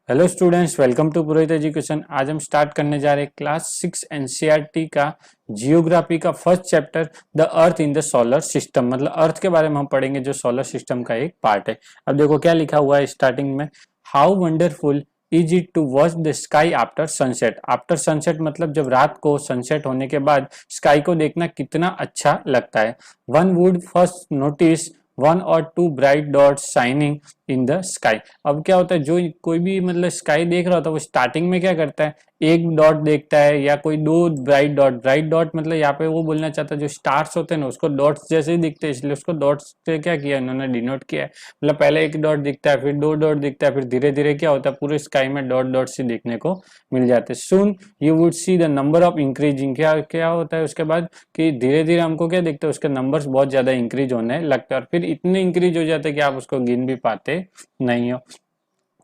Hello students, welcome to Purohit education. आज हम start करने जा रहे हैं क्लास 6 एनसीईआरटी का जियोग्राफी का first chapter the earth in the solar system. मतलब अर्थ के बारे में हम पढ़ेंगे जो सोलर सिस्टम का एक पार्ट है। अब देखो क्या लिखा हुआ है स्टार्टिंग में, how wonderful is it to watch the sky after sunset. After sunset मतलब जब रात को सनसेट होने के बाद स्काई को देखना कितना अच्छा लगता है। One would first notice one और two bright dots shining in the sky. अब क्या होता है, जो कोई भी मतलब स्काई देख रहा होता है वो स्टार्टिंग में क्या करता है, एक डॉट देखता है या कोई दो ब्राइट डॉट। ब्राइट डॉट मतलब यहाँ पे वो बोलना चाहता है जो स्टार्स होते हैं ना उसको डॉट्स जैसे ही दिखते हैं, इसलिए उसको डॉट्स से क्या किया इन्होंने, डिनोट किया है। मतलब पहले एक डॉट दिखता है, फिर दो डॉट दिखता है, फिर धीरे धीरे क्या होता है पूरे स्काई में डॉट डॉट से देखने को मिल जाते हैं। Soon you would see the number of increasing. क्या क्या होता है उसके बाद कि धीरे धीरे हमको क्या दिखता है, उसके नंबर्स बहुत ज्यादा इंक्रीज होने लगते हैं और फिर इतने इंक्रीज हो जाते हैं कि आप उसको गिन भी पाते नहीं हो।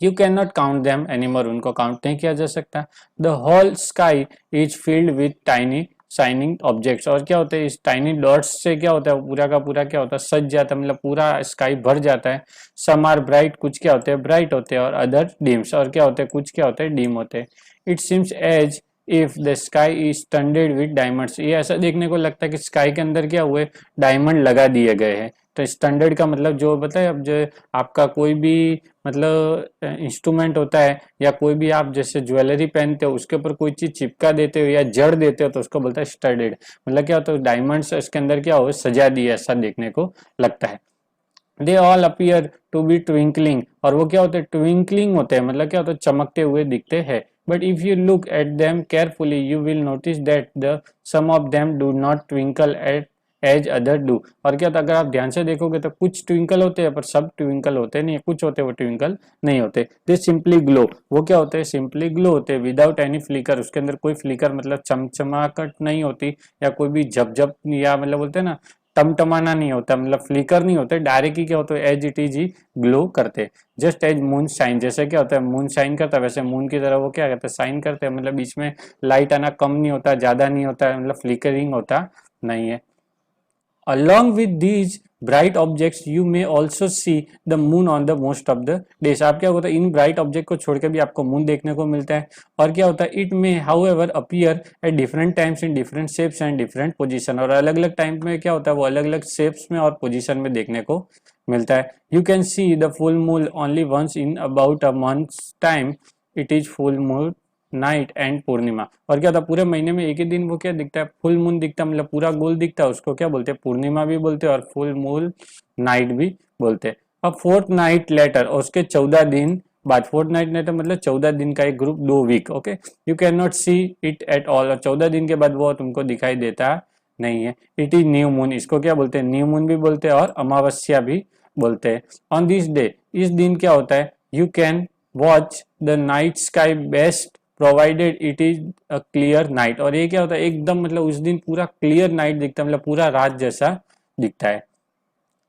You can not count them anymore, उनको काउंट नहीं किया जा सकता। The whole sky is filled with tiny shining objects. और क्या होता है, इस टाइनी डॉट्स से क्या होता है पूरा का पूरा क्या होता है, सज जाता है, मतलब पूरा स्काई भर जाता है। सम आर ब्राइट, कुछ क्या होते हैं ब्राइट होते हैं, और अदर डिम्स, और क्या होते हैं कुछ क्या होते हैं डिम होते हैं। It seems as if the sky is studded with diamonds. ये ऐसा देखने को लगता है कि स्काई के अंदर क्या हुए, डायमंड लगा दिए गए हैं। तो स्टैंडर्ड का मतलब जो बताए, अब जो आपका कोई भी मतलब इंस्ट्रूमेंट होता है या कोई भी आप जैसे ज्वेलरी पहनते हो उसके ऊपर कोई चीज चिपका देते हो या जड़ देते हो तो उसको बोलता है स्टडेड। मतलब क्या होता है डायमंड्स इसके अंदर क्या हो सजा दिया, ऐसा देखने को लगता है। They all appear to be twinkling, और वो क्या होते हैं ट्विंकलिंग होते हैं, मतलब क्या होता है चमकते हुए दिखते हैं। But if you look at them carefully you will notice that the some of them do not twinkle at as other do. और क्या होता है अगर आप ध्यान से देखोगे तो कुछ ट्विंकल होते हैं पर सब ट्विंकल होते नहीं, कुछ होते हैं वो ट्विंकल नहीं होते। दे सिंपली ग्लो, वो क्या होते हैं सिंपली ग्लो होते हैं विदाउट एनी फ्लिकर। उसके अंदर कोई फ्लिकर मतलब चमचमाहट नहीं होती या कोई भी झपझप या मतलब बोलते हैं ना टमटमाना नहीं होता, मतलब फ्लिकर नहीं होते, डायरेक्ट ही क्या होता है एज इट इज ही ग्लो करते। जस्ट एज मून शाइन, जैसे क्या होता है मून शाइन करता है वैसे मून की तरह वो क्या करते हैं शाइन करते हैं। मतलब बीच में लाइट आना कम नहीं होता, ज्यादा नहीं होता, मतलब फ्लिकरिंग होता नहीं है। Along with these bright objects, you may also see the moon on the most of the days। आप क्या होता है इन ब्राइट ऑब्जेक्ट को छोड़ के भी आपको मून देखने को मिलता है। और क्या होता है it may however appear at different times in different shapes and different position. और अलग अलग टाइम में क्या होता है वो अलग अलग शेप्स में और पोजीशन में देखने को मिलता है। You can see the full moon only once in about a month's time, it is full moon night and Purnima. और क्या था पूरे महीने में एक ही दिन वो क्या दिखता है फुल मून दिखता है, मतलब पूरा गोल दिखता है, उसको क्या बोलते हैं पूर्णिमा भी बोलते हैं और फुल मून नाइट भी बोलते हैं। अब फोर्थ नाइट लेटर, और उसके 14 दिन बाद, फोर्थ नाइट लेटर मतलब 14 दिन का एक group, 2 week, okay. You can not see it at all, और 14 दिन के बाद वो तुमको दिखाई देता नहीं है। इट इज न्यू मून, इसको क्या बोलते हैं न्यू मून भी बोलते हैं और अमावस्या भी बोलते हैं। ऑन दिस डे, इस दिन क्या होता है you can watch the night sky best provided it is a clear night. और ये क्या होता है एकदम मतलब उस दिन पूरा क्लियर नाइट दिखता है, मतलब पूरा रात जैसा दिखता है।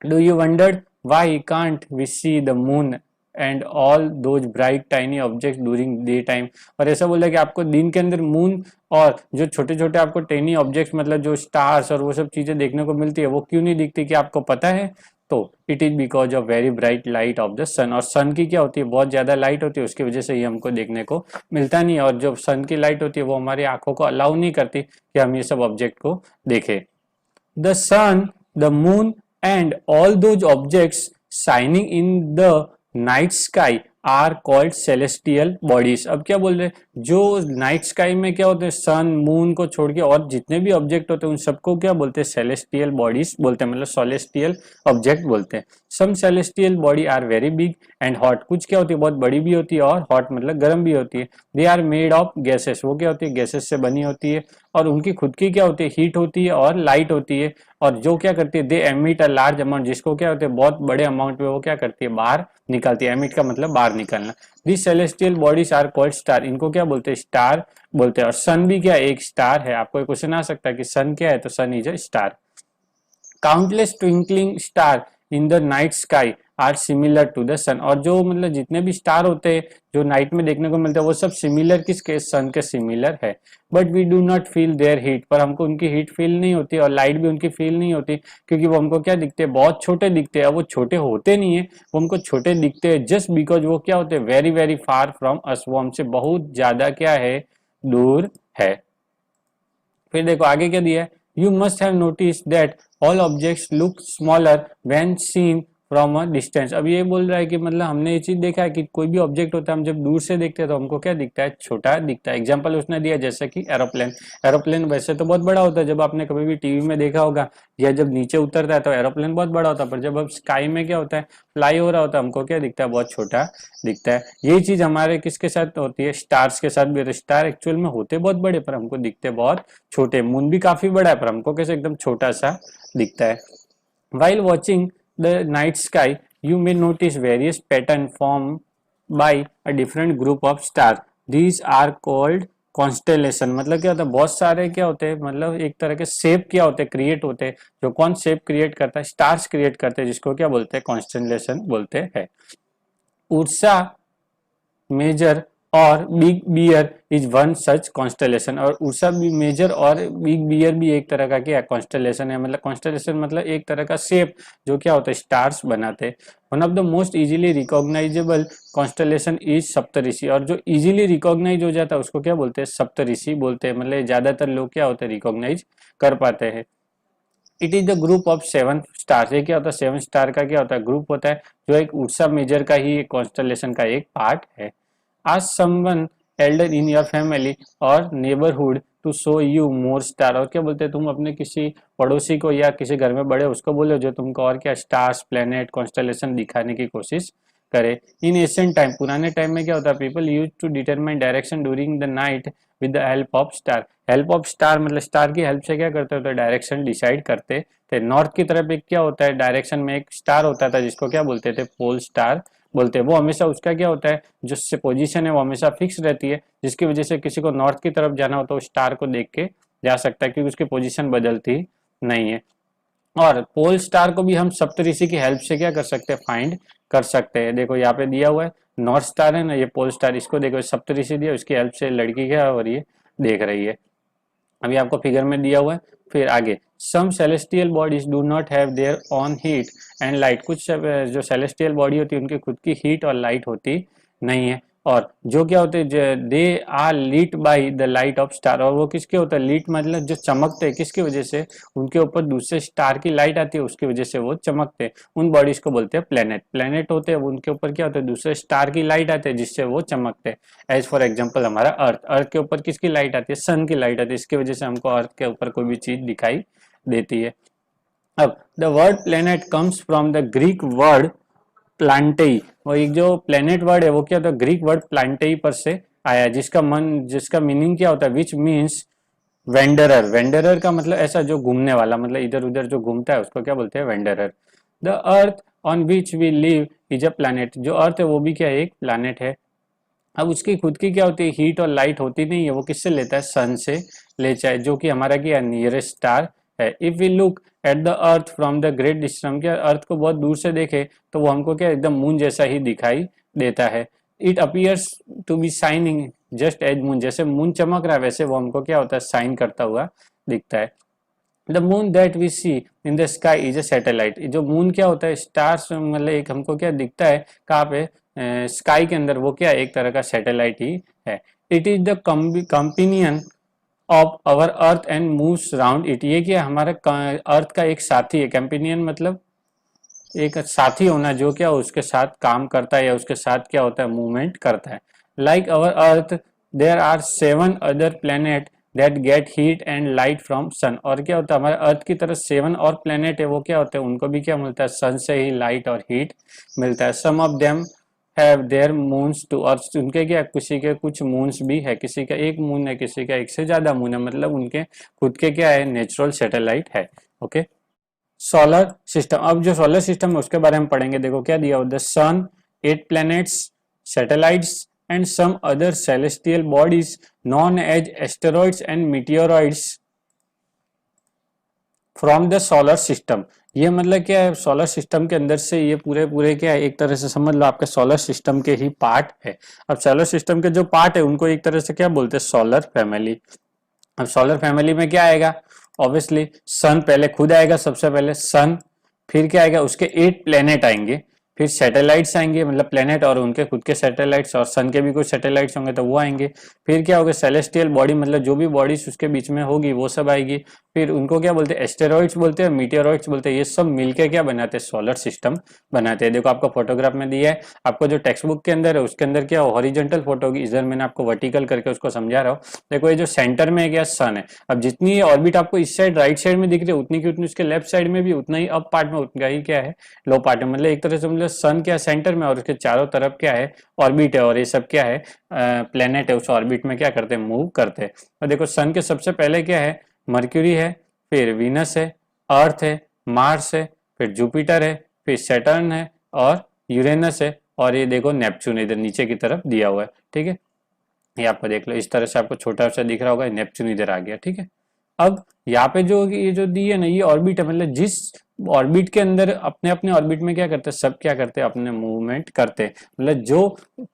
Do you wonder why can't we see the moon and all those bright tiny object during day time. और ऐसा बोला कि आपको दिन के अंदर मून और जो छोटे छोटे आपको टेनी ऑब्जेक्ट्स मतलब जो स्टार्स और वो सब चीजें देखने को मिलती है वो क्यों नहीं दिखती, कि आपको पता है। तो it is because of very bright light of the sun. और सन की क्या होती है बहुत ज्यादा लाइट होती है, उसकी वजह से ये हमको देखने को मिलता नहीं है। और जो सन की लाइट होती है वो हमारी आंखों को अलाउ नहीं करती कि हम ये सब ऑब्जेक्ट को देखें। The sun, the moon, and all those objects shining in the night sky are called celestial bodies. अब क्या बोल रहे हैं जो नाइट स्काई में क्या होते हैं सन मून को छोड़ के और जितने भी ऑब्जेक्ट होते हैं उन सबको क्या बोलते हैं सेलेस्टियल बॉडीज बोलते हैं, मतलब सेलेस्टियल ऑब्जेक्ट बोलते हैं। Some celestial body are very big and hot, कुछ क्या होती है बहुत बड़ी भी होती है और हॉट मतलब गर्म भी होती है। They are made of gases, वो क्या होती है गैसेस से बनी होती है और उनकी खुद की क्या होती है हीट होती है और लाइट होती है। और जो क्या करती है दे एमिट अ लार्ज अमाउंट, जिसको क्या होते हैं बहुत बड़े अमाउंट में वो क्या करती है बाहर निकलती है। एमिट का मतलब बाहर निकलना। This celestial bodies are called star, इनको क्या बोलते हैं स्टार बोलते हैं। और सन भी क्या एक स्टार है। आपको एक क्वेश्चन आ सकता है कि सन क्या है, तो sun is a star. Countless twinkling star in the night sky are similar to the sun, और जो मतलब जितने भी स्टार होते हैं जो नाइट में देखने को मिलते हैं वो सब सिमिलर किसके, सन के सिमिलर है। But we do not feel their heat, पर हमको उनकी हीट फील नहीं होती और लाइट भी उनकी फील नहीं होती, क्योंकि वो हमको क्या दिखते हैं, बहुत छोटे दिखते हैं। वो छोटे होते नहीं है, वो हमको छोटे दिखते हैं जस्ट बिकॉज वो क्या होते हैं, very very far from us, वो हमसे बहुत ज्यादा क्या है, दूर है। फिर देखो आगे क्या दिया है, you must have notice that all objects look smaller when seen from a distance. अब ये बोल रहा है कि मतलब हमने ये चीज देखा है कि कोई भी ऑब्जेक्ट होता है हम जब दूर से देखते हैं तो हमको क्या दिखता है, छोटा दिखता है। एग्जांपल उसने दिया जैसे कि एरोप्लेन, एरोप्लेन वैसे तो बहुत बड़ा होता है, जब आपने कभी भी टीवी में देखा होगा, या जब नीचे उतरता है तो एरोप्लेन बहुत बड़ा होता है, पर जब अब स्काई में क्या होता है, फ्लाई हो रहा होता है, हमको क्या दिखता है, बहुत छोटा दिखता है। यही चीज हमारे किसके साथ होती है, स्टार्स के साथ भी। स्टार एक्चुअल में होते बहुत बड़े पर हमको दिखते बहुत छोटे। मून भी काफी बड़ा है पर हमको कैसे एकदम छोटा सा दिखता है। While watching the night sky, you may notice various pattern formed by a different group of stars. These are called constellation। मतलब क्या होता है, बहुत सारे क्या होते हैं, मतलब एक तरह के शेप क्या होते हैं, क्रिएट होते हैं। जो कौन शेप क्रिएट करता है, स्टार्स क्रिएट करते हैं, जिसको क्या बोलते हैं, कॉन्स्टेलेशन बोलते हैं। उर्सा मेजर और Big Bear is one such constellation, और उर्सा भी मेजर और बिग बियर भी एक तरह का क्या कॉन्स्टेलेशन है। मतलब कॉन्स्टेलेशन मतलब एक तरह का शेप जो क्या होता है, स्टार्स बनाते हैं। One of the most easily recognizable constellation is Saptarishi, और जो इजीली रिकॉग्नाइज हो जाता है उसको क्या बोलते हैं, सप्तऋषि बोलते हैं। मतलब ज्यादातर लोग क्या होते हैं, रिकॉग्नाइज कर पाते हैं। It is the group of 7 stars. ये क्या होता है, 7 स्टार का क्या होता है, ग्रुप होता है, जो एक उर्सा मेजर का ही कॉन्स्टेलेशन का एक पार्ट है। Ask someone elder in your family or neighborhood to show you more star, और क्या बोलते हैं, तुम अपने किसी पड़ोसी को या किसी घर में बड़े उसको बोलो जो तुमको और क्या स्टार्स, प्लेनेट, कॉन्स्टेलेशन दिखाने की कोशिश करे। इन एशियंट टाइम, पुराने टाइम में क्या होता है, people use to determine direction during the night with the help of star. Help of star मतलब स्टार की हेल्प से क्या करते होते, डायरेक्शन डिसाइड करते थे। नॉर्थ की तरफ एक क्या होता है, डायरेक्शन में एक स्टार होता था जिसको क्या बोलते थे, पोल स्टार बोलते हैं। वो हमेशा उसका क्या होता है, जो पोजीशन है वो हमेशा फिक्स रहती है, जिसकी वजह से किसी को नॉर्थ की तरफ जाना हो तो स्टार को देख के जा सकता है, क्योंकि उसकी पोजीशन बदलती नहीं है। और पोल स्टार को भी हम सप्तऋषि की हेल्प से क्या कर सकते हैं, फाइंड कर सकते हैं। देखो यहाँ पे दिया हुआ है, नॉर्थ स्टार है ना, ये पोल स्टार, इसको देखो सप्तऋषि दिया, उसकी हेल्प से लड़की क्या हो रही है, देख रही है। अभी आपको फिगर में दिया हुआ है। फिर आगे, some celestial bodies do not have their own heat and light. कुछ जो सेलेस्टियल बॉडी होती है उनकी खुद की हीट और लाइट होती नहीं है, और जो क्या होते हैं, they are lit by the light of star. और वो किसके होता है, लीट मतलब जो चमकते हैं, किसकी वजह से, उनके ऊपर दूसरे स्टार की लाइट आती है, उसकी वजह से वो चमकते हैं। उन बॉडीज को बोलते हैं प्लेनेट। प्लेनेट होते हैं उनके ऊपर क्या होता है, दूसरे स्टार की लाइट आती है जिससे वो चमकते हैं। एज फॉर एग्जाम्पल हमारा अर्थ, अर्थ के ऊपर किसकी लाइट आती है, सन की लाइट आती है, इसकी वजह से हमको अर्थ के ऊपर कोई भी चीज दिखाई देती है। अब the word planet comes from the Greek word planetai. वो एक जो प्लेनेट वर्ड है वो क्या होता है, ग्रीक वर्ड प्लांटेई पर से आया, जिसका मीनिंग क्या होता है, विच मीन्स वेंडरर। वेंडरर का मतलब ऐसा जो घूमने वाला, मतलब इधर उधर जो घूमता है उसको क्या बोलते हैं, wanderer. The earth on which we live is a planet. जो अर्थ है वो भी क्या है, एक प्लानट है। अब उसकी खुद की क्या होती है, हीट और लाइट होती नहीं है, वो किससे लेता है, सन से लेता है, जो कि हमारा क्या नियरेस्ट स्टार है। If we look at the earth from the great distance, हम क्या अर्थ को बहुत दूर से देखे तो वो हमको क्या एकदम मून जैसा ही दिखाई देता है। It appears to be shining just as moon. जैसे मून चमक रहा है वैसे वो हमको क्या होता है, शाइन करता हुआ दिखता है। The moon that we see in the sky is a satellite. जो मून क्या होता है, स्टार्स मतलब एक हमको क्या दिखता है कहाँ पे, स्काई के अंदर, वो क्या एक तरह का सैटेलाइट ही है। It is the companion of our earth and moves round it. ये क्या हमारे अर्थ का एक साथी है। कंपेनियन मतलब एक साथी होना जो क्या उसके साथ काम करता है या उसके साथ क्या होता है, मूवमेंट करता है। Like our earth there are 7 other planet that get heat and light from sun. और क्या होता है, हमारे अर्थ की तरह 7 और प्लेनेट है, वो क्या होते हैं, उनको भी क्या मिलता है, सन से ही लाइट और हीट मिलता है। Some of them have their moons too. और उनके क्या, किसी के कुछ मून्स भी है, किसी का एक मून है, किसी का एक से ज्यादा मून है, मतलब उनके खुद के क्या है, नेचुरल सैटेलाइट है। Okay, solar system. अब जो सोलर सिस्टम है उसके बारे में पढ़ेंगे। देखो क्या दिया, the sun, 8 planets, satellites and some other celestial bodies known as asteroids and meteoroids from the solar system. ये मतलब क्या है, सोलर सिस्टम के अंदर से ये पूरे पूरे क्या है, एक तरह से समझ लो आपके सोलर सिस्टम के ही पार्ट है। अब सोलर सिस्टम के जो पार्ट है उनको एक तरह से क्या बोलते हैं, सोलर फैमिली। अब सोलर फैमिली में क्या आएगा, ऑब्वियसली सन पहले खुद आएगा, सबसे पहले सन, फिर क्या आएगा, उसके 8 प्लेनेट आएंगे, फिर सैटेलाइट्स आएंगे, मतलब प्लेनेट और उनके खुद के सैटेलाइट्स, और सन के भी कुछ सैटेलाइट्स होंगे तो वो आएंगे। फिर क्या होगा, सेलेस्टियल बॉडी, मतलब जो भी बॉडीज उसके बीच में होगी वो सब आएगी। फिर उनको क्या बोलते हैं, एस्टेरॉइड्स बोलते हैं, मीटियोरॉइड्स बोलते हैं। ये सब मिलके क्या बनाते हैं, सोलर सिस्टम बनाते हैं। देखो आपको फोटोग्राफ में दिया है, आपको जो टेक्स्ट बुक के अंदर है उसके अंदर क्या हॉरिजॉन्टल फोटो होगी, इधर मैंने आपको वर्टिकल करके उसको समझा रहा हूँ। देखो ये जो सेंटर में है क्या, सन है। अब जितनी ऑर्बिट आपको इस साइड राइट साइड में दिख रही है उतनी की उतनी उसके लेफ्ट साइड में भी उतना ही अप पार्ट में उतना ही क्या है, लो पार्ट में। मतलब एक तरह से मतलब सन क्या सेंटर में और उसके चारों तरफ क्या है, ऑर्बिट है, और ये सब क्या है, प्लेनेट है, उस ऑर्बिट में क्या करते हैं, मूव करते हैं। और देखो सन के सबसे पहले क्या है, मर्क्यूरी है, फिर वीनस है, अर्थ है, मार्स है, फिर जुपिटर है, फिर सैटर्न है, और यूरेनस है, और ये देखो नेपच्यून इधर नीचे की तरफ दिया हुआ है। ठीक है, ये आपको देख लो, इस तरह से आपको छोटा सा दिख रहा होगा, नेपच्यून इधर आ गया। ठीक है, अब यहाँ पे जो ये जो दी है ना, ये ऑर्बिट है, मतलब जिस ऑर्बिट के अंदर अपने अपने ऑर्बिट में क्या करते हैं, सब क्या करते हैं, अपने मूवमेंट करते हैं। मतलब जो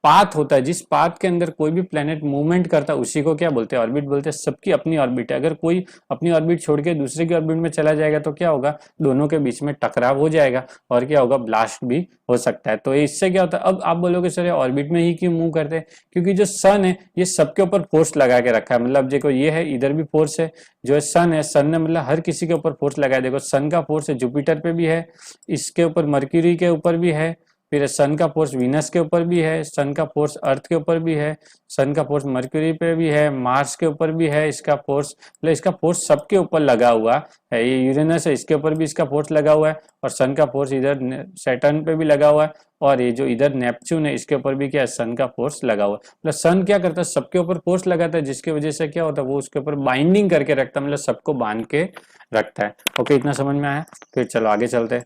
पाथ होता है, जिस पाथ के अंदर कोई भी प्लेनेट मूवमेंट करता है उसी को क्या बोलते हैं, ऑर्बिट बोलते हैं। सबकी अपनी ऑर्बिट है, अगर कोई अपनी ऑर्बिट छोड़ के दूसरे की ऑर्बिट में चला जाएगा तो क्या होगा, दोनों के बीच में टकराव हो जाएगा, और क्या होगा, ब्लास्ट भी हो सकता है। तो इससे क्या होता है, अब आप बोलोगे सर ऑर्बिट में ही क्यों मूव करते हैं, क्योंकि जो सन है ये सबके ऊपर फोर्स लगा के रखा है। मतलब देखो ये है, इधर भी फोर्स है, जो सन है, सन ने मतलब हर किसी के ऊपर फोर्स लगाया। देखो सन का फोर्स है जुपिटर पे भी है, इसके ऊपर मर्क्यूरी के ऊपर भी है, फिर सन का फोर्स वीनस के ऊपर भी है, सन का फोर्स अर्थ के ऊपर भी है, सन का फोर्स मर्क्यूरी पे भी है, मार्स के ऊपर भी है इसका फोर्स, मतलब इसका फोर्स सबके ऊपर लगा हुआ है। ये यूरेनस है, इसके ऊपर भी इसका फोर्स लगा हुआ है, और सन का फोर्स इधर सैटर्न पे भी लगा हुआ है, और ये जो इधर नेपच्यून है इसके ऊपर भी क्या है, सन का फोर्स लगा हुआ है। मतलब सन क्या करता है, सबके ऊपर फोर्स लगाता है, जिसकी वजह से क्या होता है, वो उसके ऊपर बाइंडिंग करके रखता है, मतलब सबको बांध के रखता है। ओके, इतना समझ में आया, फिर चलो आगे चलते हैं।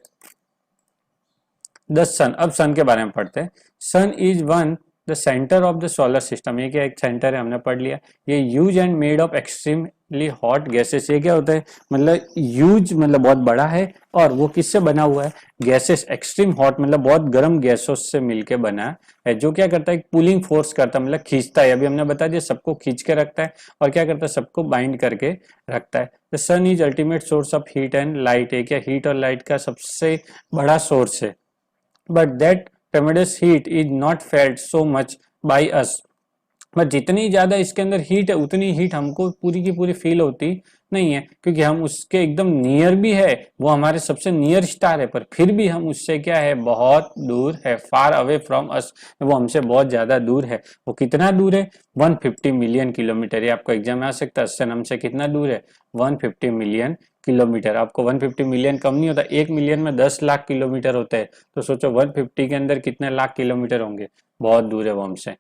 द सन, अब सन के बारे में पढ़ते हैं। Sun is one the centre of the solar system. ये क्या एक सेंटर है, हमने पढ़ लिया। ये huge and made of extremely hot gases. ये क्या होता है, मतलब ह्यूज मतलब बहुत बड़ा है, और वो किससे बना हुआ है, गैसेस, एक्सट्रीम हॉट मतलब बहुत गर्म गैसों से मिलके बना है। जो क्या करता है, पुलिंग फोर्स करता है, मतलब खींचता है। अभी हमने बता दिया, सबको खींच के रखता है, और क्या करता है, सबको बाइंड करके रखता है। The sun is ultimate source of heat and light. है क्या, हीट और लाइट का सबसे बड़ा सोर्स है। but that tremendous heat is not felt so much by us। But जितनी ज्यादा इसके अंदर हीट है उतनी हीट हमको पूरी की पूरी फील होती नहीं है, क्योंकि हम उसके एकदम नियर भी है, वो हमारे सबसे नियर स्टार है, पर फिर भी हम उससे क्या है, बहुत दूर है, फार अवे फ्रॉम अस, वो हमसे बहुत ज्यादा दूर है। वो कितना दूर है, 150 मिलियन किलोमीटर। ये आपको एग्जाम में आ सकता है, सन हमसे कितना दूर है, 150 मिलियन किलोमीटर। आपको 150 मिलियन कम नहीं होता, 1 मिलियन में 10 लाख किलोमीटर होते हैं, तो सोचो 150 के अंदर कितने लाख किलोमीटर होंगे, बहुत दूर है वो हमसे।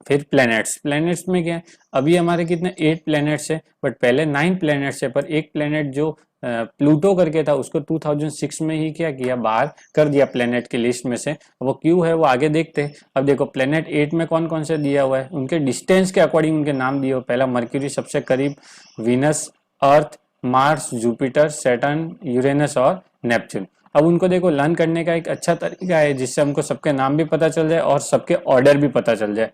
फिर प्लैनेट्स, प्लैनेट्स में क्या है, अभी हमारे कितने 8 प्लैनेट्स है, बट पहले 9 प्लैनेट्स है, पर एक प्लैनेट जो प्लूटो करके था उसको 2006 में ही क्या किया, बाहर कर दिया प्लैनेट की लिस्ट में से। वो क्यों है वो आगे देखते हैं। अब देखो प्लैनेट 8 में कौन कौन से दिया हुआ है, उनके डिस्टेंस के अकॉर्डिंग उनके नाम दिए हुए। पहला मर्क्यूरी सबसे करीब, वीनस, अर्थ, मार्स, जुपिटर, सैटर्न, यूरेनस और नेपच्यून। अब उनको देखो लर्न करने का एक अच्छा तरीका है, जिससे हमको सबके नाम भी पता चल जाए और सबके ऑर्डर भी पता चल जाए।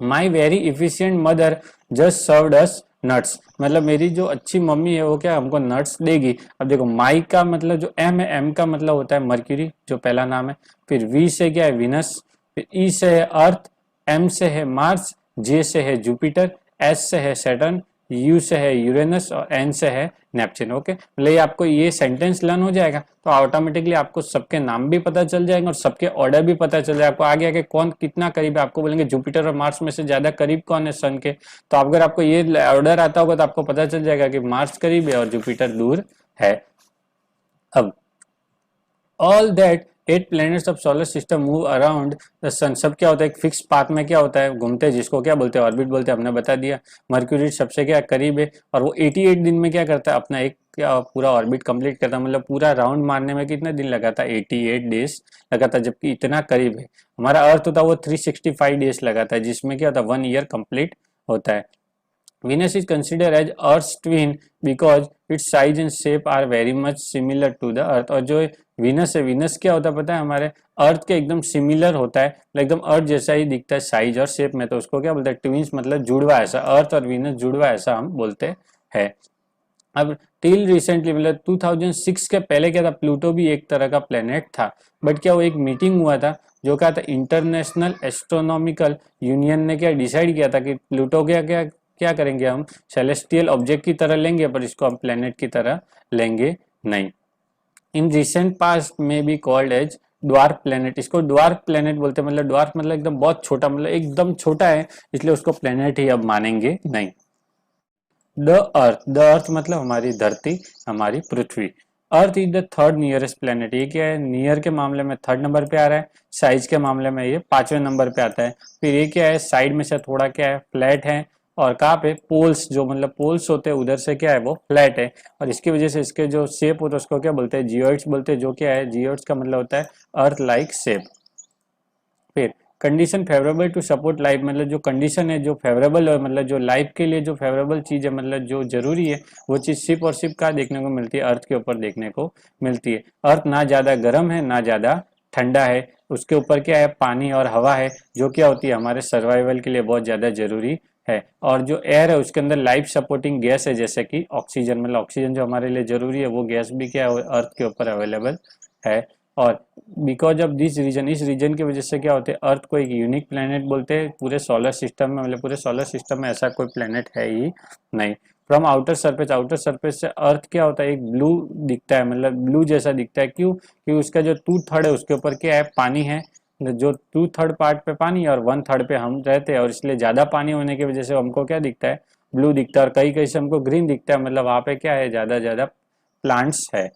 My very efficient mother just served us nuts. मतलब मेरी जो अच्छी मम्मी है वो क्या हमको नट्स देगी। अब देखो माई का मतलब जो एम है, एम का मतलब होता है मर्क्यूरी जो पहला नाम है, फिर वी से क्या है विनस, फिर ई से है अर्थ, एम से है मार्स, जे से है जुपिटर, एस से है सैटर्न, यू से है यूरेनस और एन से है नेपच्यून। ओके, मतलब आपको ये सेंटेंस लर्न हो जाएगा तो ऑटोमेटिकली आपको सबके नाम भी पता चल जाएंगे और सबके ऑर्डर भी पता चल जाएगा। आपको आगे आगे कौन कितना करीब है, आपको बोलेंगे जुपिटर और मार्स में से ज्यादा करीब कौन है सन के, तो अगर आपको ये ऑर्डर आता होगा तो आपको पता चल जाएगा कि मार्स करीब है और जुपिटर दूर है। अब all that 8 planets of solar system move around the sun. सब क्या होता है, एक फिक्स पाथ में क्या होता है, घूमते हैं, जिसको क्या बोलते हैं, ऑर्बिट बोलते हैं, हमने बता दिया। मर्क्यूरी सबसे क्या करीब है, और वो 88 दिन में क्या करता है, अपना एक क्या पूरा ऑर्बिट कंप्लीट करता है। मतलब पूरा राउंड मारने में कितने दिन लगाता है, 88 डेज लगाता है, जबकि इतना करीब है। हमारा अर्थ होता है वो 365 डेज लगाता है, जिसमें क्या होता है 1 ईयर कंप्लीट होता है। Venus is considered as Earth's twin because its size and shape are very much similar to the Earth। और जो Venus है, Venus क्या होता है पता है, हमारे अर्थ के एकदम सिमिलर होता है, एकदम अर्थ जैसा ही दिखता है साइज और शेप में, तो उसको क्या बोलते हैं, ट्विंस, मतलब जुड़वा ऐसा, अर्थ और Venus जुड़वा ऐसा हम बोलते हैं। अब टिल रिसेंटली, मतलब 2006 के पहले क्या था, प्लूटो भी एक तरह का प्लेनेट था, बट क्या वो एक मीटिंग हुआ था, जो क्या था, इंटरनेशनल एस्ट्रोनॉमिकल यूनियन ने क्या डिसाइड किया था कि प्लूटो क्या क्या क्या करेंगे, हम सेलेस्टियल ऑब्जेक्ट की तरह लेंगे, पर इसको हम प्लेनेट की तरह लेंगे नहीं। इन रिसेंट पास्ट में be called as dwarf planet. इसको ड्वार्फ प्लेनेट बोलते हैं, मतलब ड्वार्फ मतलब एकदम बहुत छोटा, मतलब एकदम छोटा है, इसलिए उसको प्लेनेट ही अब मानेंगे नहीं। द अर्थ मतलब हमारी धरती, हमारी पृथ्वी। Earth is the third nearest planet. ये क्या है, नियर के मामले में थर्ड नंबर पे आ रहा है, साइज के मामले में ये पांचवें नंबर पे आता है। फिर ये क्या है, साइड में से थोड़ा क्या है, फ्लैट है, और कहाँ पे, पोल्स, जो मतलब पोल्स होते हैं उधर से क्या है, वो फ्लैट है, और इसकी वजह से इसके जो शेप होता है उसको क्या बोलते हैं, जियोइड्स बोलते हैं। जो क्या है, जियोइड्स का मतलब होता है अर्थ लाइक शेप। फिर condition favourable to support life, मतलब जो कंडीशन है जो फेवरेबल है, मतलब जो लाइफ के लिए जो फेवरेबल चीज है, मतलब जो जरूरी है, वो चीज शिप और शिप का देखने को मिलती है, अर्थ के ऊपर देखने को मिलती है। अर्थ ना ज्यादा गर्म है ना ज्यादा ठंडा है, उसके ऊपर क्या है, पानी और हवा है, जो क्या होती है हमारे सर्वाइवल के लिए बहुत ज्यादा जरूरी है। और जो एयर है उसके अंदर लाइफ सपोर्टिंग गैस है, जैसे कि ऑक्सीजन, मतलब ऑक्सीजन जो हमारे लिए जरूरी है, वो गैस भी क्या है, अर्थ के ऊपर अवेलेबल है। और बिकॉज ऑफ दिस रीजन, इस रीजन की वजह से क्या होते हैं, अर्थ को एक यूनिक प्लेनेट बोलते हैं पूरे सोलर सिस्टम में, मतलब पूरे सोलर सिस्टम में ऐसा कोई प्लेनेट है ही नहीं। फ्रॉम आउटर सरफेस से अर्थ क्या होता है, एक ब्लू दिखता है, मतलब ब्लू जैसा दिखता है। क्यों? क्योंकि उसका जो 2/3 है उसके ऊपर क्या है, पानी है, जो 2/3 पार्ट पे पानी है और 1/3 पे हम रहते हैं, और इसलिए ज्यादा पानी होने की वजह से हमको क्या दिखता है, ब्लू दिखता है। और कहीं कहीं से हमको ग्रीन दिखता है, मतलब वहां पे क्या है, ज्यादा प्लांट्स है।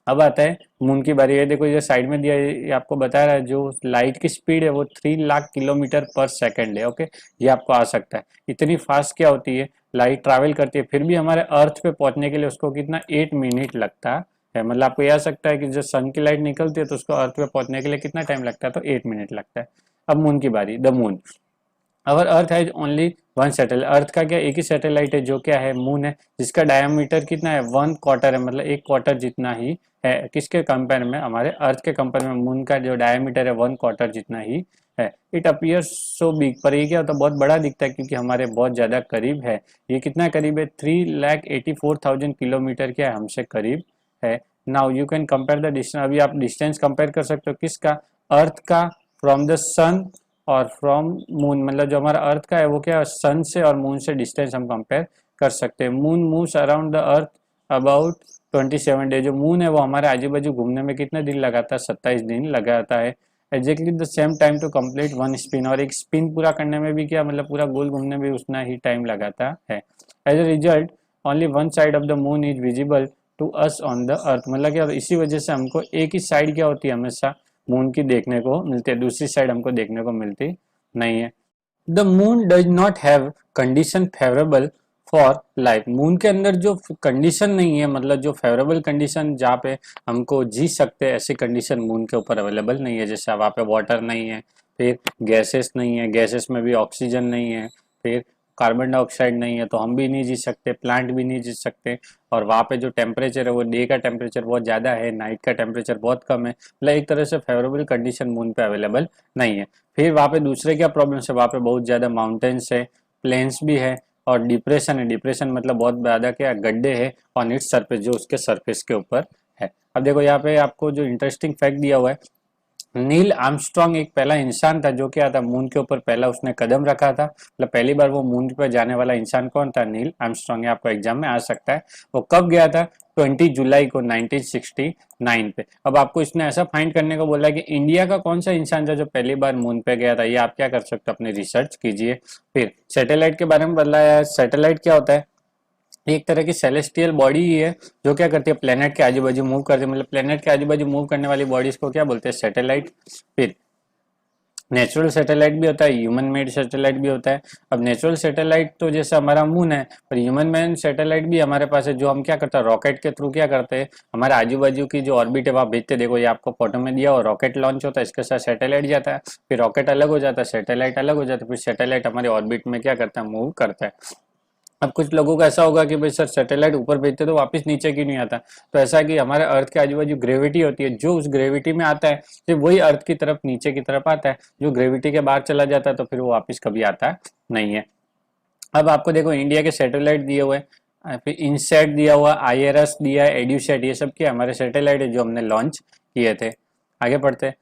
अब आता है मून की बारी। है देखो, ये साइड में दिया है, ये आपको बता रहा है जो लाइट की स्पीड है वो 3 लाख किलोमीटर पर सेकंड है। ओके, ये आपको आ सकता है, इतनी फास्ट क्या होती है लाइट ट्रैवल करती है। फिर भी हमारे अर्थ पे पहुंचने के लिए उसको कितना, 8 मिनट लगता है। मतलब आपको ये आ सकता है कि जब सन की लाइट निकलती है तो उसको अर्थ पे पहुंचने के लिए कितना टाइम लगता है, तो 8 मिनट लगता है। अब मून की बारी, the moon. Our earth has only one satellite. Earth का क्या, एक ही सैटेलाइट है, जो क्या है, मून है, जिसका डायमीटर कितना है, 1/4 है, मतलब 1/4 जितना ही है। किसके कंपेयर में, हमारे अर्थ के कंपेयर में मून का जो डायमीटर है 1/4 जितना ही है। इट अपीयर्स सो बिग, पर ये क्या होता है, बहुत बड़ा दिखता है, क्योंकि हमारे बहुत ज्यादा करीब है। ये कितना करीब है, 3,84,000 किलोमीटर क्या है, हमसे करीब है। Now you can compare the distance. अभी आप डिस्टेंस कंपेयर कर सकते हो, किसका, अर्थ का फ्रॉम द सन और फ्रॉम मून, मतलब जो हमारा अर्थ का है वो क्या, सन से और मून से डिस्टेंस हम कंपेयर कर सकते हैं। Moon moves around the earth about 27 day. जो मून है वो हमारे आजू बाजू घूमने में कितने दिन लगाता है, 27 दिन लगाता है। Exactly the same time to complete one spin, और एक स्पिन पूरा करने में भी क्या, मतलब पूरा गोल घूमने में भी उतना ही टाइम लगाता है। As a result only one side of the moon is visible to us on the earth, मतलब क्या, इसी वजह से हमको एक ही साइड क्या होती है हमेशा मून की देखने को मिलती है, दूसरी साइड हमको देखने को मिलती नहीं है। The moon does not have condition favourable for life. Moon के अंदर जो कंडीशन नहीं है, मतलब जो फेवरेबल कंडीशन जहाँ पे हमको जी सकते हैं, ऐसी कंडीशन मून के ऊपर अवेलेबल नहीं है। जैसे वहाँ पे वाटर नहीं है, फिर गैसेस नहीं है, गैसेस में भी ऑक्सीजन नहीं है, फिर कार्बन डाइऑक्साइड नहीं है, तो हम भी नहीं जी सकते, प्लांट भी नहीं जी सकते। और वहाँ पे जो टेम्परेचर है वो डे का टेम्परेचर बहुत ज़्यादा है, नाइट का टेम्परेचर बहुत कम है, मतलब एक तरह से फेवरेबल कंडीशन मून पे अवेलेबल नहीं है। फिर वहाँ पे दूसरे क्या प्रॉब्लम है, वहाँ पे बहुत ज़्यादा माउंटेन्स है, प्लेन्स भी है, और डिप्रेशन है। डिप्रेशन मतलब बहुत ज़्यादा क्या, गड्ढे है ऑन इट्स सरफेस, जो उसके सरफेस के ऊपर है। अब देखो यहाँ पे आपको जो इंटरेस्टिंग फैक्ट दिया हुआ है, नील आर्मस्ट्रॉन्ग एक पहला इंसान था जो क्या था, मून के ऊपर पहला उसने कदम रखा था, मतलब पहली बार वो मून पर जाने वाला इंसान कौन था, नील आर्मस्ट्रॉन्ग। ये आपको एग्जाम में आ सकता है। वो कब गया था, 20 जुलाई को 1969 पे। अब आपको इसने ऐसा फाइंड करने को बोला कि इंडिया का कौन सा इंसान था जो पहली बार मून पे गया था। ये आप क्या कर सकते हो, अपने रिसर्च कीजिए। फिर सैटेलाइट के बारे में बताया है। सैटेलाइट क्या होता है, एक तरह की सेलेस्टियल बॉडी ही है, जो क्या करती है, प्लेनेट के आजू बाजू मूव करती है, मतलब प्लेनेट के आजू बाजू मूव करने वाली बॉडीज को क्या बोलते हैं, सैटेलाइट। फिर नेचुरल सैटेलाइट भी होता है, ह्यूमन मेड सैटेलाइट भी होता है। अब नेचुरल सैटेलाइट तो जैसे हमारा मून है, पर ह्यूमन मेड सैटेलाइट भी हमारे पास है, जो हम क्या करते हैं, रॉकेट के थ्रू क्या करते हैं, हमारे आजू बाजू की जो ऑर्बिट है वहाँ भेजते हैं। देखो ये आपको फोटो में दिया, और रॉकेट लॉन्च होता है, इसके साथ सैटेलाइट जाता है, फिर रॉकेट अलग हो जाता है, सैटेलाइट अलग हो जाता है, फिर सैटेलाइट हमारे ऑर्बिट में क्या करता है, मूव करता है। अब कुछ लोगों का ऐसा होगा कि भाई सर सैटेलाइट ऊपर भेजते तो वापस नीचे क्यों नहीं आता। तो ऐसा है कि हमारे अर्थ के आजू बाजू ग्रेविटी होती है, जो उस ग्रेविटी में आता है सिर्फ वही अर्थ की तरफ नीचे की तरफ आता है, जो ग्रेविटी के बाहर चला जाता है तो फिर वो वापस कभी आता नहीं है। अब आपको देखो इंडिया के सैटेलाइट दिए हुए हैं, फिर इनसैट दिया हुआ, आईआरएस दिया है, एड्यूसैट, ये सब क्या हमारे सैटेलाइट है जो हमने लॉन्च किए थे। आगे पढ़ते हैं।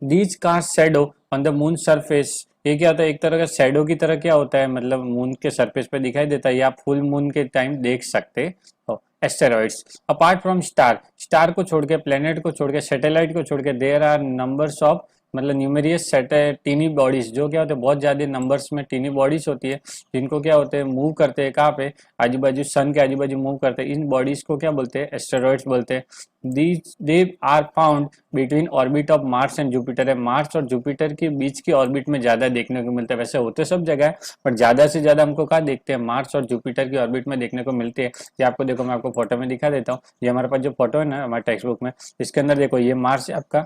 These cast shadow on the moon surface, ये क्या होता है, एक तरह का शैडो की तरह क्या होता है, मतलब मून के सरफेस पे दिखाई देता है, ये आप फुल मून के टाइम देख सकते हो। Asteroids apart from star, star को छोड़ के, प्लेनेट को छोड़ के, सैटेलाइट को छोड़ के, देयर आर नंबर्स ऑफ, मतलब न्यूमेरियस टीनी बॉडीज, जो क्या होते हैं बहुत ज्यादा नंबर्स में टीनी बॉडीज होती है, जिनको क्या होते हैं मूव करते हैं, कहाँ पे, आजू बाजू सन के आजू बाजू मूव करते हैं, इन बॉडीज को क्या बोलते हैं, एस्टेरॉइड्स बोलते हैं। These they are found between orbit of Mars and Jupiter, है मार्स और जुपिटर के बीच की ऑर्बिट में ज्यादा देखने को मिलता है। वैसे होते सब जगह है, पर ज्यादा से ज्यादा हमको कहाँ देखते हैं, मार्स और जुपिटर की ऑर्बिट में देखने को मिलती है। ये आपको देखो, मैं आपको फोटो में दिखा देता हूँ, ये हमारे पास जो फोटो है ना हमारे टेक्स्ट बुक में, इसके अंदर देखो ये मार्स है आपका,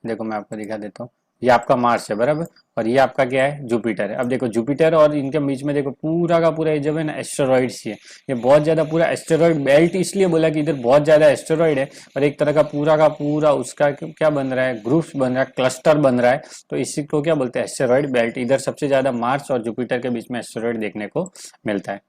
देखो मैं आपको दिखा देता हूँ, ये आपका मार्स है बराबर, और ये आपका क्या है, जुपिटर है। अब देखो जुपिटर और इनके बीच में देखो पूरा का पूरा ये जो है ना एस्टेरॉइड्स ही है, ये बहुत ज्यादा पूरा एस्टेरॉइड बेल्ट, इसलिए बोला कि इधर बहुत ज्यादा एस्टेरॉइड है, और एक तरह का पूरा उसका क्या बन रहा है, ग्रुप्स बन रहा है, क्लस्टर बन रहा है, तो इसी को क्या बोलते हैं, एस्टेरॉइड बेल्ट। इधर सबसे ज्यादा मार्स और जुपिटर के बीच में एस्टेरॉइड देखने को मिलता है।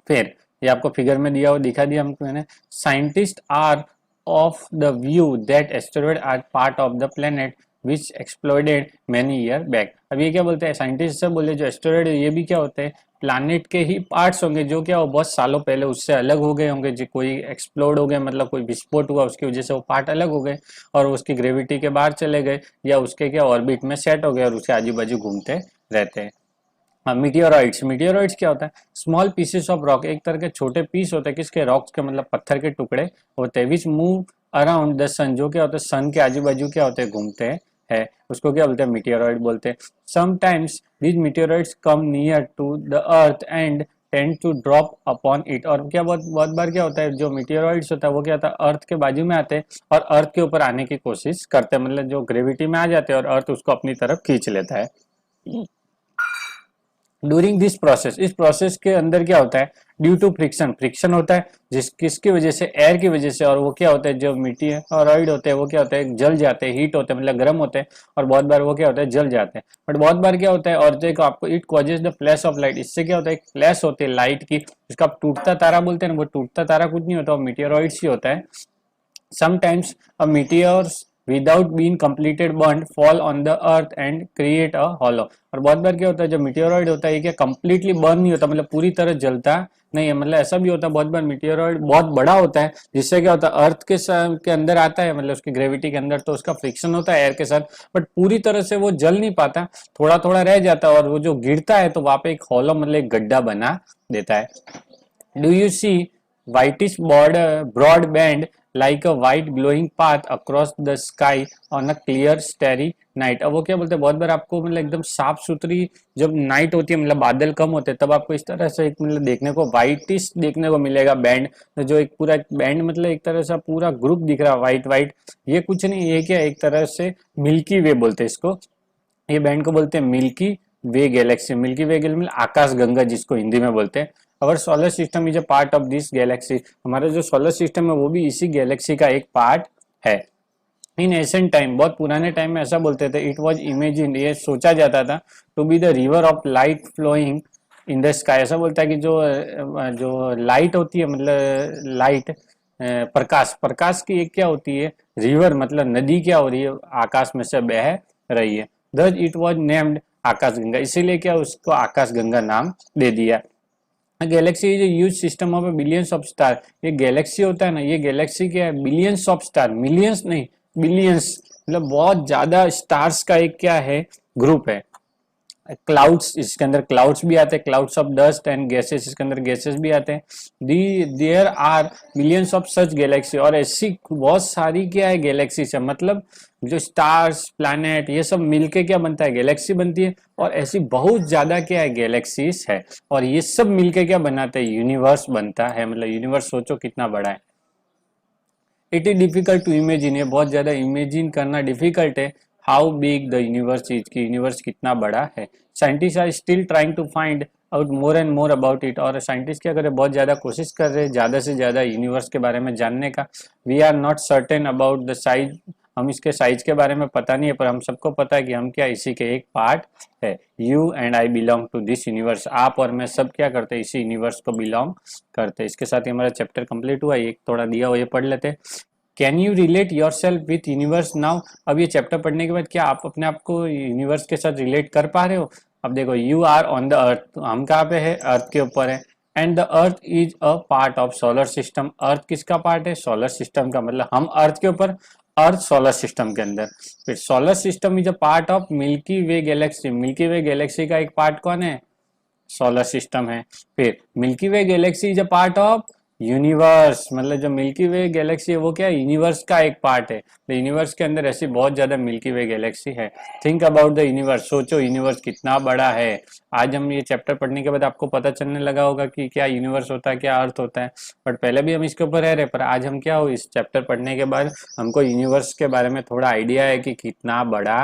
फिर ये आपको फिगर में दिया हुआ दिखा दिया हमको मैंने, scientist are of the view that asteroid are part of the planet which exploded many year back। अब ये क्या बोलते हैं साइंटिस्ट सब बोले, जो एस्टेरॉइड ये भी क्या होते हैं, प्लैनेट के ही पार्ट्स होंगे, जो क्या वो बहुत सालों पहले उससे अलग हो गए होंगे, जो कोई एक्सप्लोड हो गया, मतलब कोई विस्फोट हुआ उसकी वजह से वो पार्ट अलग हो गए और उसकी ग्रेविटी के बाहर चले गए, या उसके क्या ऑर्बिट में सेट हो गए और उसके आजू बाजू घूमते रहते हैं। मीटियोरॉइड्स, मीटियोरॉइड्स क्या होता है, स्मॉल पीसेस ऑफ रॉक, एक तरह के छोटे पीस होते हैं, किसके, रॉक्स के, मतलब पत्थर के टुकड़े होते हैं, विच मूव अराउंड द सन, जो क्या होता है सन के आजू बाजू क्या होते हैं, घूमते हैं, उसको क्या बोलते हैं, मीटियोरॉइड बोलते हैं। Sometimes these meteoroids come near to the earth and tend to drop upon it, और क्या बहुत बहुत बार क्या होता है, जो मीटियोरॉइड्स होता है वो क्या होता है अर्थ के बाजू में आते हैं और अर्थ के ऊपर आने की कोशिश करते हैं, मतलब जो ग्रेविटी में आ जाते हैं और अर्थ उसको अपनी तरफ खींच लेता है। ड्यूरिंग दिस प्रोसेस, इस प्रोसेस के अंदर क्या होता है, ड्यू टू फ्रिक्शन, फ्रिक्शन होता है किसकी वजह से, एयर की वजह से, और वो क्या होता है जो मीटियोरॉइड होते हैं वो क्या होता है जल जाते हैं, हीट होते हैं मतलब गर्म होते हैं, और बहुत बार वो क्या होता है जल जाते हैं, बट बहुत बार क्या होता है, और देखो आपको it causes the flash of light, इससे क्या होता है एक फ्लैश होती है लाइट की, जिसका आप टूटता तारा बोलते हैं ना, वो टूटता तारा कुछ नहीं होता, वो मीटियोरॉइड्स ही होता है। Sometimes a meteors without being completed burnt fall on the earth and create a hollow। और बहुत बार क्या होता है जो मीटियोरॉइड होता है ये क्या कंप्लीटली बर्न नहीं होता, मतलब पूरी तरह जलता नहीं है, मतलब ऐसा भी होता है बहुत बार मीटियोरॉइड बहुत बड़ा होता है, जिससे क्या होता है अर्थ के अंदर आता है, मतलब उसकी ग्रेविटी के अंदर, तो उसका फ्रिक्शन होता है एयर के साथ, बट पूरी तरह से वो जल नहीं पाता, थोड़ा थोड़ा रह जाता है, और वो जो गिरता है तो वहां पे एक हॉलो मतलब एक गड्ढा बना देता है। Do you see whitish border broad band like a white glowing path across the sky on a clear starry night। अब वो क्या बोलते हैं बहुत बार आपको मतलब एकदम साफ सुथरी जब नाइट होती है, मतलब बादल कम होते हैं, तब आपको इस तरह से एक मतलब देखने को व्हाइटिश देखने को मिलेगा बैंड, जो एक पूरा बैंड मतलब एक तरह से पूरा ग्रुप दिख रहा है व्हाइट व्हाइट, ये कुछ नहीं, ये क्या एक तरह से मिल्की वे बोलते हैं इसको, ये बैंड को बोलते हैं मिल्की वे गैलेक्सी, मिल्की वे गैलेक्सी आकाश गंगा जिसको हिंदी में बोलते हैं। Our solar system is a part of this Galaxy, हमारा जो सोलर सिस्टम है वो भी इसी गैलेक्सी का एक पार्ट है। इन एशियंट टाइम, बहुत पुराने टाइम में ऐसा बोलते थे, इट वॉज इमेजिन, ये सोचा जाता था, to be the river of light flowing in the sky. ऐसा बोलता है कि जो लाइट होती है, मतलब लाइट प्रकाश, प्रकाश की एक क्या होती है रिवर, मतलब नदी क्या हो रही है आकाश में से बह रही है, thus इट वॉज नेम्ड आकाश गंगा, इसीलिए क्या उसको आकाश गंगा नाम दे दिया। Galaxy is huge system of billions of star, ये गैलेक्सी होता है ना, ये गैलेक्सी क्या है, बिलियंस ऑफ स्टार, मिलियंस नहीं बिलियंस, मतलब बहुत ज्यादा स्टार्स का एक क्या है ग्रुप है। क्लाउड्स, इसके अंदर क्लाउड्स भी आते हैं, clouds of dust and gases, इसके अंदर गैसेस भी आते हैं। There are millions of such galaxy, और ऐसी बहुत सारी क्या है गैलेक्सी है, मतलब जो स्टार्स प्लैनेट ये सब मिलके क्या बनता है गैलेक्सी बनती है, और ऐसी बहुत ज्यादा क्या है गैलेक्सीज है, और ये सब मिलके क्या बनाते हैं यूनिवर्स बनता है, मतलब यूनिवर्स सोचो कितना बड़ा है। It is difficult to imagine, ये बहुत ज्यादा इमेजिन करना डिफिकल्ट है, how big the universe is, की यूनिवर्स कितना बड़ा है। Scientist are still trying to find out more and more about it, और साइंटिस्ट क्या कर रहे हैं, बहुत ज़्यादा कोशिश कर रहे हैं ज़्यादा से ज़्यादा यूनिवर्स के बारे में जानने का। We are not certain about the size, हम इसके साइज के बारे में पता नहीं है, पर हम सबको पता है कि हम क्या इसी के एक पार्ट है। You and I belong to this universe, आप और मैं सब क्या करते हैं, इसी यूनिवर्स को बिलोंग करते हैं। इसके साथ ही हमारा चैप्टर कंप्लीट हुआ। एक थोड़ा दिया हुआ ये पढ़ लेते हैं। Can you relate your self with universe now. अब ये चैप्टर पढ़ने के बाद क्या आप अपने आप को यूनिवर्स के साथ रिलेट कर पा रहे हो। अब देखो, you are on the earth, तो हम कहाँ पे है, अर्थ के ऊपर है। And the earth is a part of solar system, earth किसका पार्ट है, सोलर सिस्टम का, मतलब हम अर्थ के ऊपर, अर्थ सोलर सिस्टम के अंदर। फिर solar system is a part of milky way Galaxy, milky way Galaxy का एक पार्ट कौन है, सोलर सिस्टम है। फिर milky way Galaxy is a part of universe, मतलब जो मिल्की वे गैलेक्सी है वो क्या है, यूनिवर्स का एक पार्ट है। तो यूनिवर्स के अंदर ऐसी बहुत ज्यादा मिल्की वे गैलेक्सी है। थिंक अबाउट द यूनिवर्स, सोचो यूनिवर्स कितना बड़ा है। आज हम ये चैप्टर पढ़ने के बाद आपको पता चलने लगा होगा कि क्या यूनिवर्स होता है, क्या अर्थ होता है, बट पहले भी हम इसके ऊपर रह रहे, पर आज हम क्या हो, इस चैप्टर पढ़ने के बाद हमको यूनिवर्स के बारे में थोड़ा आइडिया है कि कितना बड़ा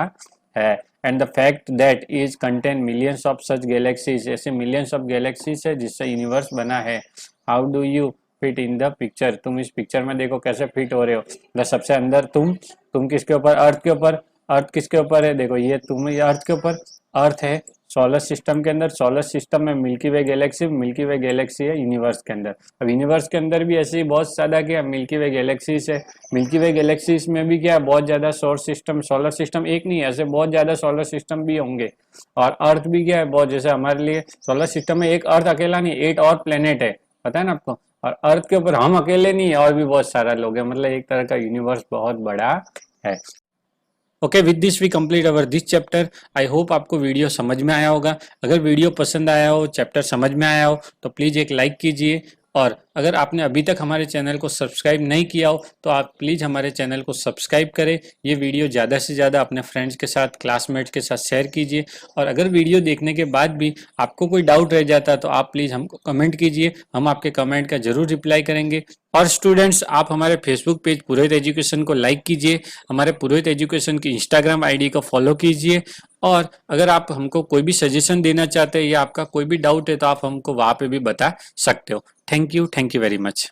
है। And the fact that is contain millions of such galaxies, ऐसे मिलियंस ऑफ गैलेक्सीज है जिससे यूनिवर्स बना है। How do you fit in the picture, तुम इस पिक्चर में देखो कैसे फिट हो रहे हो। मतलब सबसे अंदर तुम किसके ऊपर, अर्थ के ऊपर, अर्थ किसके ऊपर है, देखो ये तुम, ये अर्थ के ऊपर, अर्थ है सोलर सिस्टम के अंदर, सोलर सिस्टम में मिल्की वे गैलेक्सी, मिल्की वे गैलेक्सी है यूनिवर्स के अंदर। अब यूनिवर्स के अंदर भी ऐसे ही बहुत ज्यादा क्या मिल्की वे गैलेक्सीज है। मिल्की वे गैलेक्सीज में भी क्या बहुत ज्यादा सोलर सिस्टम एक नहीं है, ऐसे बहुत ज्यादा सोलर सिस्टम भी होंगे। और अर्थ भी क्या है बहुत, जैसे हमारे लिए सोलर सिस्टम में एक अर्थ अकेला नहीं, 8 और प्लेनेट है, पता है ना आपको। और अर्थ के ऊपर हम अकेले नहीं है, और भी बहुत सारा लोग है, मतलब एक तरह का यूनिवर्स बहुत बड़ा है। Okay, with this we complete our this chapter. I hope आपको वीडियो समझ में आया होगा। अगर वीडियो पसंद आया हो, चैप्टर समझ में आया हो, तो प्लीज़ एक लाइक कीजिए। और अगर आपने अभी तक हमारे चैनल को सब्सक्राइब नहीं किया हो तो आप प्लीज़ हमारे चैनल को सब्सक्राइब करें। ये वीडियो ज़्यादा से ज़्यादा अपने फ्रेंड्स के साथ, क्लासमेट्स के साथ शेयर कीजिए। और अगर वीडियो देखने के बाद भी आपको कोई डाउट रह जाता है तो आप प्लीज़ हमको कमेंट कीजिए, हम आपके कमेंट का जरूर रिप्लाई करेंगे। और स्टूडेंट्स, आप हमारे फेसबुक पेज पुरोहित एजुकेशन को लाइक कीजिए, हमारे पुरोहित एजुकेशन की इंस्टाग्राम आईडी को फॉलो कीजिए। और अगर आप हमको कोई भी सजेशन देना चाहते हैं या आपका कोई भी डाउट है तो आप हमको वहाँ पे भी बता सकते हो। Thank you very much.